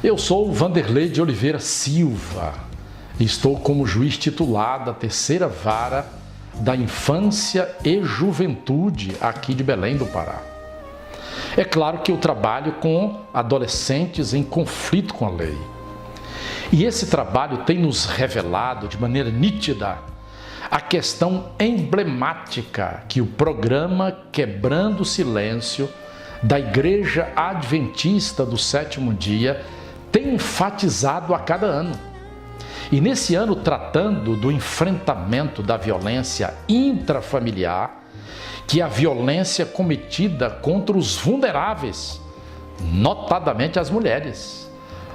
Eu sou Vanderlei de Oliveira Silva e estou como juiz titular da Terceira Vara da Infância e Juventude aqui de Belém do Pará. É claro que eu trabalho com adolescentes em conflito com a lei. E esse trabalho tem nos revelado de maneira nítida a questão emblemática que o programa Quebrando o Silêncio da Igreja Adventista do Sétimo Dia tem enfatizado a cada ano. E nesse ano, tratando do enfrentamento da violência intrafamiliar, que é a violência cometida contra os vulneráveis, notadamente as mulheres,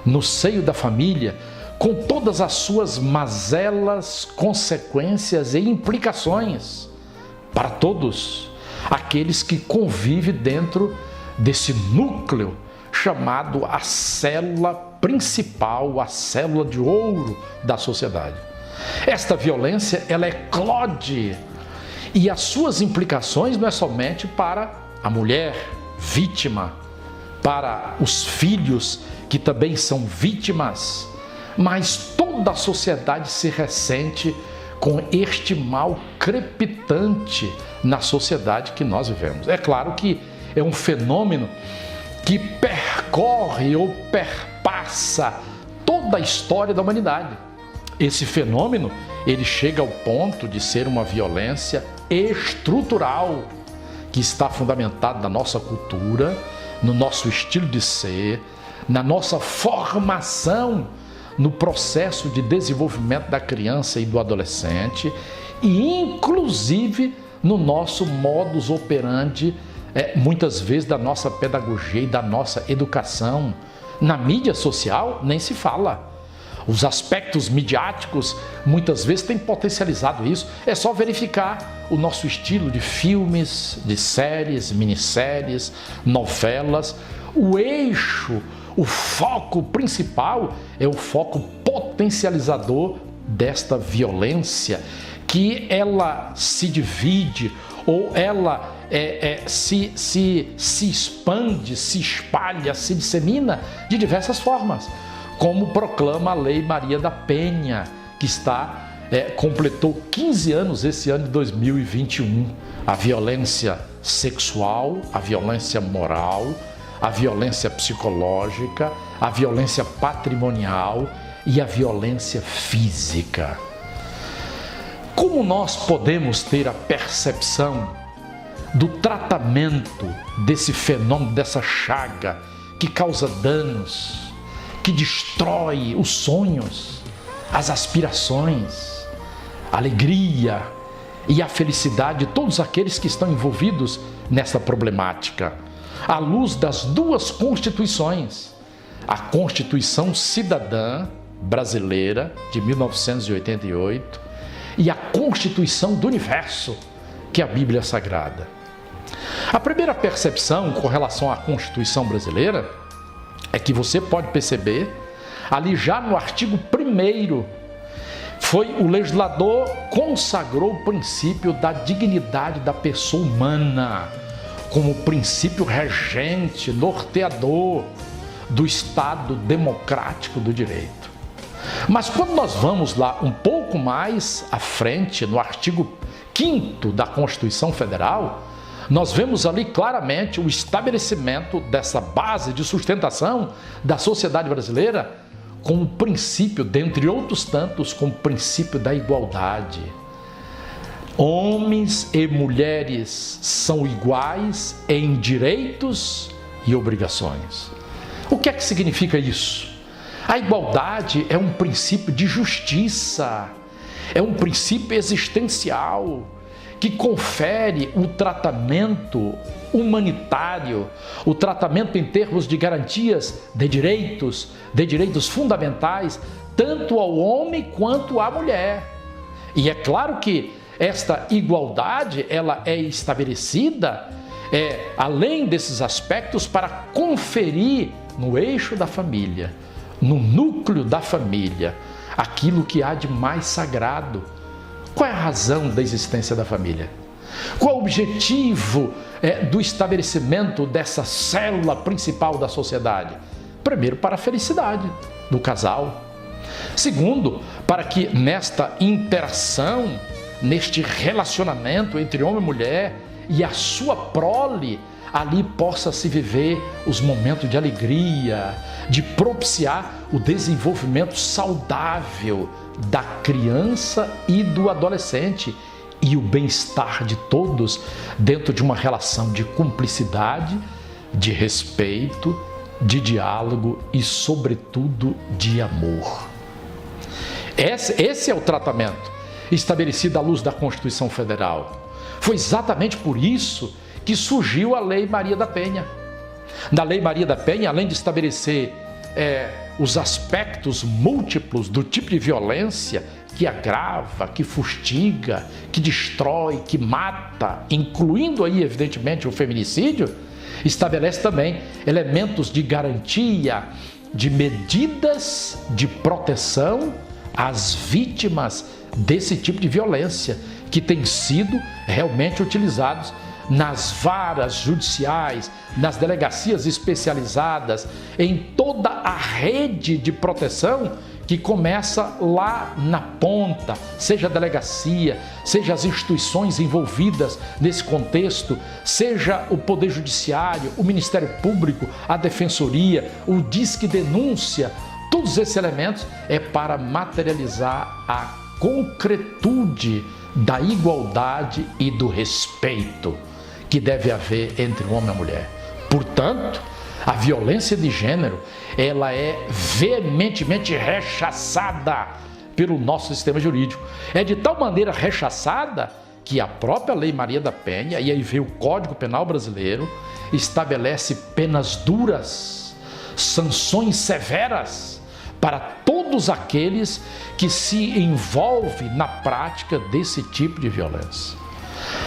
no seio da família, com todas as suas mazelas, consequências e implicações para todos aqueles que convivem dentro desse núcleo chamado a célula principal, a célula de ouro da sociedade. Esta violência, ela eclode e as suas implicações não é somente para a mulher vítima, para os filhos que também são vítimas, mas toda a sociedade se ressente com este mal crepitante na sociedade que nós vivemos. É claro que é um fenômeno que percorre ou perpassa toda a história da humanidade. Esse fenômeno, ele chega ao ponto de ser uma violência estrutural que está fundamentada na nossa cultura, no nosso estilo de ser, na nossa formação, no processo de desenvolvimento da criança e do adolescente e inclusive no nosso modus operandi, muitas vezes da nossa pedagogia e da nossa educação. Na mídia social nem se fala. Os aspectos midiáticos muitas vezes têm potencializado isso. É só verificar o nosso estilo de filmes, de séries, minisséries, novelas. O eixo, o foco principal é o foco potencializador desta violência, que ela se divide ou ela se expande, se espalha, se dissemina de diversas formas, como proclama a Lei Maria da Penha, que completou 15 anos esse ano de 2021. A violência sexual, a violência moral, a violência psicológica, a violência patrimonial e a violência física. Como nós podemos ter a percepção do tratamento desse fenômeno, dessa chaga que causa danos, que destrói os sonhos, as aspirações, a alegria e a felicidade de todos aqueles que estão envolvidos nessa problemática, à luz das duas constituições, a Constituição Cidadã Brasileira de 1988 e a Constituição do Universo, que é a Bíblia Sagrada. A primeira percepção com relação à Constituição brasileira é que você pode perceber, ali já no artigo 1º, o legislador consagrou o princípio da dignidade da pessoa humana como princípio regente, norteador do Estado democrático do direito. Mas quando nós vamos lá um pouco mais à frente, no artigo 5º da Constituição Federal, nós vemos ali claramente o estabelecimento dessa base de sustentação da sociedade brasileira com o princípio, dentre outros tantos, com o princípio da igualdade. Homens e mulheres são iguais em direitos e obrigações. O que é que significa isso? A igualdade é um princípio de justiça, é um princípio existencial que confere o tratamento humanitário, o tratamento em termos de garantias de direitos fundamentais, tanto ao homem quanto à mulher. E é claro que esta igualdade, ela é estabelecida, além desses aspectos, para conferir no eixo da família, no núcleo da família, aquilo que há de mais sagrado. Qual é a razão da existência da família? Qual o objetivo do estabelecimento dessa célula principal da sociedade? Primeiro, para a felicidade do casal. Segundo, para que nesta interação, neste relacionamento entre homem e mulher e a sua prole, ali possa se viver os momentos de alegria, de propiciar o desenvolvimento saudável da criança e do adolescente e o bem-estar de todos dentro de uma relação de cumplicidade, de respeito, de diálogo e, sobretudo, de amor. Esse é o tratamento estabelecido à luz da Constituição Federal. Foi exatamente por isso que surgiu a Lei Maria da Penha. Na Lei Maria da Penha, além de estabelecer os aspectos múltiplos do tipo de violência que agrava, que fustiga, que destrói, que mata, incluindo aí, evidentemente, o feminicídio, estabelece também elementos de garantia, de medidas de proteção às vítimas desse tipo de violência, que têm sido realmente utilizados nas varas judiciais, nas delegacias especializadas, em toda a rede de proteção que começa lá na ponta, seja a delegacia, seja as instituições envolvidas nesse contexto, seja o Poder Judiciário, o Ministério Público, a Defensoria, o Disque Denúncia. Todos esses elementos é para materializar a concretude da igualdade e do respeito que deve haver entre o homem e a mulher. Portanto, a violência de gênero, ela é veementemente rechaçada pelo nosso sistema jurídico. É de tal maneira rechaçada que a própria Lei Maria da Penha, e aí vem o Código Penal Brasileiro, estabelece penas duras, sanções severas para todos aqueles que se envolvem na prática desse tipo de violência.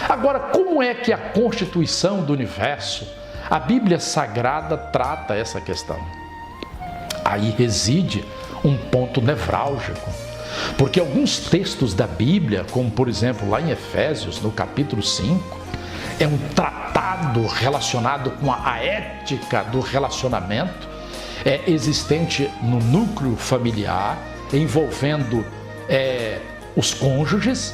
Agora, como é que a Constituição do Universo, a Bíblia Sagrada, trata essa questão? Aí reside um ponto nevrálgico, porque alguns textos da Bíblia, como por exemplo lá em Efésios, no capítulo 5, é um tratado relacionado com a ética do relacionamento existente no núcleo familiar, envolvendo os cônjuges,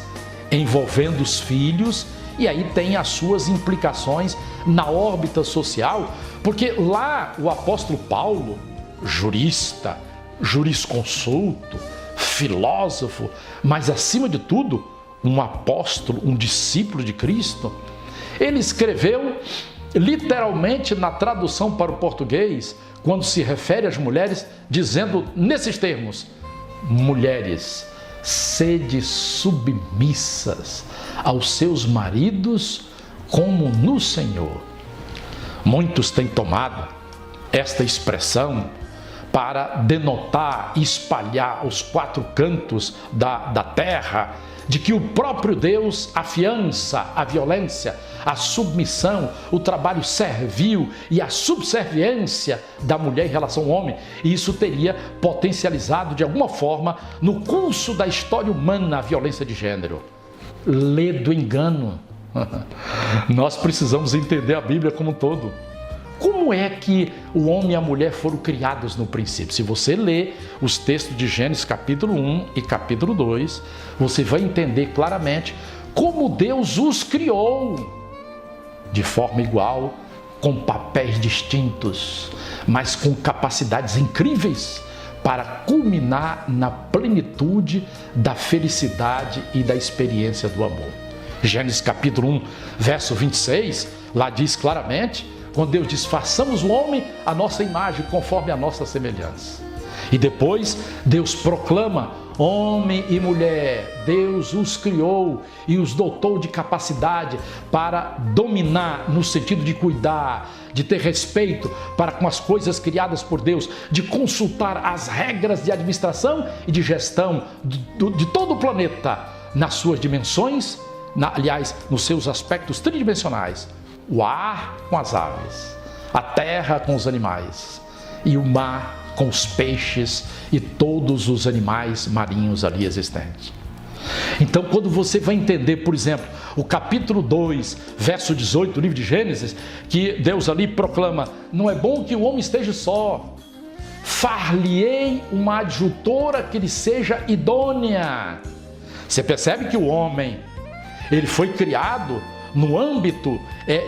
envolvendo os filhos, e aí tem as suas implicações na órbita social, porque lá o apóstolo Paulo, jurista, jurisconsulto, filósofo, mas acima de tudo, um apóstolo, um discípulo de Cristo, ele escreveu literalmente na tradução para o português, quando se refere às mulheres, dizendo nesses termos: mulheres, sede submissas aos seus maridos como no Senhor. Muitos têm tomado esta expressão para denotar e espalhar aos quatro cantos da terra de que o próprio Deus afiança a violência, a submissão, o trabalho servil e a subserviência da mulher em relação ao homem. E isso teria potencializado de alguma forma no curso da história humana a violência de gênero. Lê do engano. Nós precisamos entender a Bíblia como um todo. Como é que o homem e a mulher foram criados no princípio? Se você ler os textos de Gênesis capítulo 1 e capítulo 2, você vai entender claramente como Deus os criou de forma igual, com papéis distintos, mas com capacidades incríveis para culminar na plenitude da felicidade e da experiência do amor. Gênesis capítulo 1, verso 26, lá diz claramente, quando Deus diz: façamos o homem à nossa imagem, conforme a nossa semelhança. E depois Deus proclama: homem e mulher, Deus os criou e os dotou de capacidade para dominar, no sentido de cuidar, de ter respeito para com as coisas criadas por Deus, de consultar as regras de administração e de gestão de todo o planeta, nas suas dimensões, aliás, nos seus aspectos tridimensionais. O ar com as aves, a terra com os animais e o mar com os peixes e todos os animais marinhos ali existentes. Então, quando você vai entender, por exemplo, o capítulo 2, verso 18 do livro de Gênesis, que Deus ali proclama: não é bom que o homem esteja só, far-lhe-ei uma adjutora que lhe seja idônea. Você percebe que o homem, ele foi criado no âmbito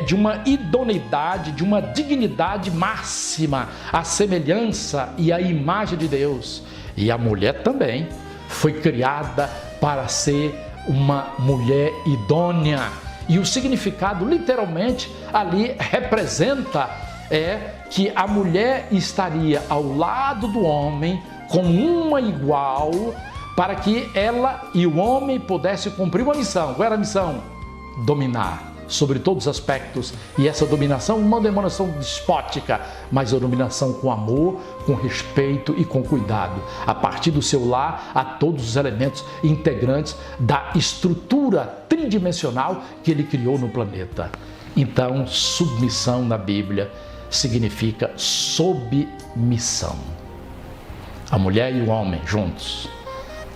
de uma idoneidade, de uma dignidade máxima, a semelhança e a imagem de Deus. E a mulher também foi criada para ser uma mulher idônea. E o significado, literalmente, ali representa que a mulher estaria ao lado do homem como uma igual, para que ela e o homem pudessem cumprir uma missão. Qual era a missão? Dominar sobre todos os aspectos. E essa dominação não é uma dominação despótica, mas uma dominação com amor, com respeito e com cuidado, a partir do seu lar, a todos os elementos integrantes da estrutura tridimensional que ele criou no planeta. Então, submissão na Bíblia significa submissão. A mulher e o homem juntos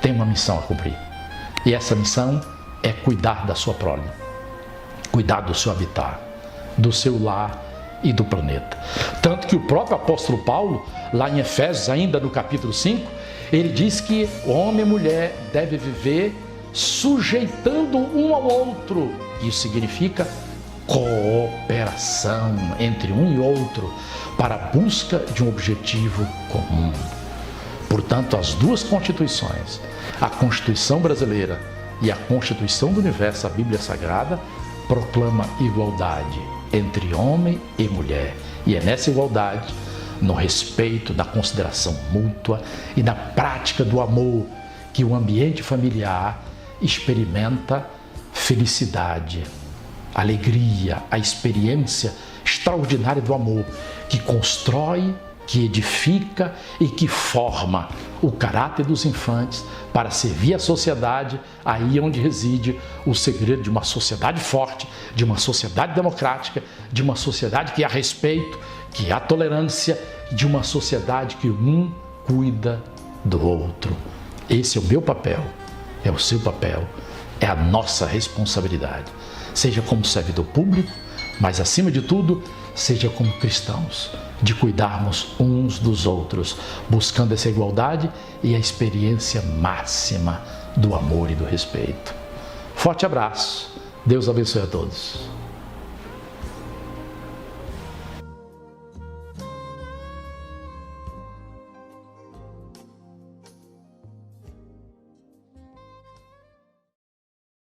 têm uma missão a cumprir. E essa missão é cuidar da sua prole, cuidar do seu habitat, do seu lar e do planeta. Tanto que o próprio apóstolo Paulo, lá em Efésios, ainda no capítulo 5, ele diz que homem e mulher devem viver sujeitando um ao outro. Isso significa cooperação entre um e outro para a busca de um objetivo comum. Portanto, as duas constituições, a Constituição brasileira e a Constituição do Universo, a Bíblia Sagrada, proclama igualdade entre homem e mulher. E é nessa igualdade, no respeito, da consideração mútua e na prática do amor, que o ambiente familiar experimenta felicidade, alegria, a experiência extraordinária do amor, que constrói, que edifica e que forma o caráter dos infantes para servir a sociedade, aí onde reside o segredo de uma sociedade forte, de uma sociedade democrática, de uma sociedade que há respeito, que há tolerância, de uma sociedade que um cuida do outro. Esse é o meu papel, é o seu papel, é a nossa responsabilidade, seja como servidor público, mas acima de tudo, seja como cristãos, de cuidarmos uns dos outros, buscando essa igualdade e a experiência máxima do amor e do respeito. Forte abraço, Deus abençoe a todos.